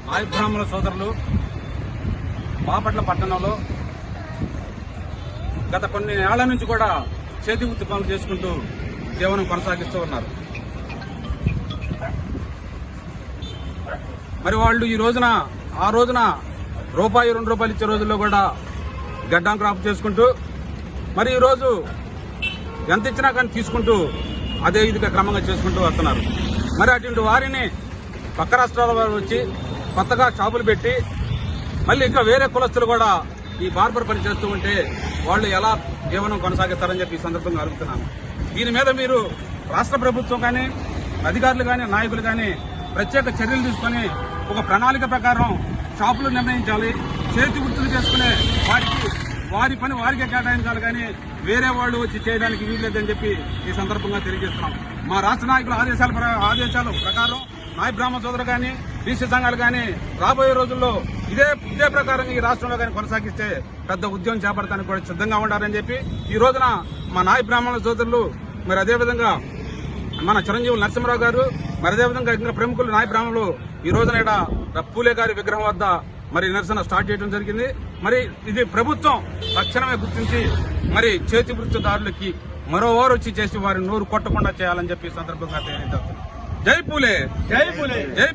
నాయ బ్రాహ్మణ సోదరులు బాపట్ల పట్టణంలో గత కొన్ని ఏళ్ల నుంచి కూడా చేతి వృత్తి పనులు చేసుకుంటూ జీవనం కొనసాగిస్తూ ఉన్నారు. మరి వాళ్ళు ఈ రోజున ఆ రోజున రూపాయి 2 రూపాయలు ఇచ్చే రోజుల్లో కూడా గడ్డం క్రాప్ చేసుకుంటూ మరి ఈ రోజు ఎంత ఇచ్చినా కానీ తీసుకుంటూ అదే ఇదిగా క్రమంగా చేసుకుంటూ వస్తున్నారు. మరి అటువంటి వారిని పక్క రాష్ట్రాల వారు వచ్చి కొత్తగా షాపులు పెట్టి మళ్ళీ ఇంకా వేరే కులస్తులు కూడా ఈ బార్బర్ పని చేస్తూ ఉంటే వాళ్ళు ఎలా జీవనం కొనసాగిస్తారని చెప్పి ఈ సందర్భంగా అడుగుతున్నాను. దీని మీద మీరు రాష్ట్ర ప్రభుత్వం కానీ అధికారులు కానీ నాయకులు కానీ ప్రత్యేక చర్యలు తీసుకుని ఒక ప్రణాళిక ప్రకారం షాపులు నిర్ణయించాలి. చేతి వృత్తులు చేసుకునే వారి పని వారికే కేటాయించాలి కానీ వేరే వాళ్ళు వచ్చి చేయడానికి వీల్లేదని చెప్పి ఈ సందర్భంగా తెలియజేస్తున్నాం. మా రాష్ట్ర నాయకుల ఆదేశాల ప్రకారం నాయ బ్రాహ్మణ సోదరులు కానీ బీసీ సంఘాలు కానీ రాబోయే రోజుల్లో ఇదే ప్రకారం ఈ రాష్ట్రంలో కానీ కొనసాగిస్తే పెద్ద ఉద్యమం చేపడటానికి కూడా సిద్ధంగా ఉండాలని చెప్పి ఈ రోజున మా నాయ బ్రాహ్మణ సోదరులు మరి అదేవిధంగా మన చిరంజీవి నరసింహరావు గారు మరి అదేవిధంగా ఇంకా ప్రముఖులు నాయ బ్రాహ్మణులు ఈ రోజున పూలే గారి విగ్రహం వద్ద మరి నిరసన స్టార్ట్ చేయడం జరిగింది. మరి ఇది ప్రభుత్వం తక్షణమే గుర్తించి మరి చేతి వృత్తిదారులకి మరో వారు వచ్చి చేసి వారిని నోరు కొట్టకుండా చేయాలని చెప్పి సందర్భంగా తెలియజేస్తారు. జై పూలే, జై పూలే, జై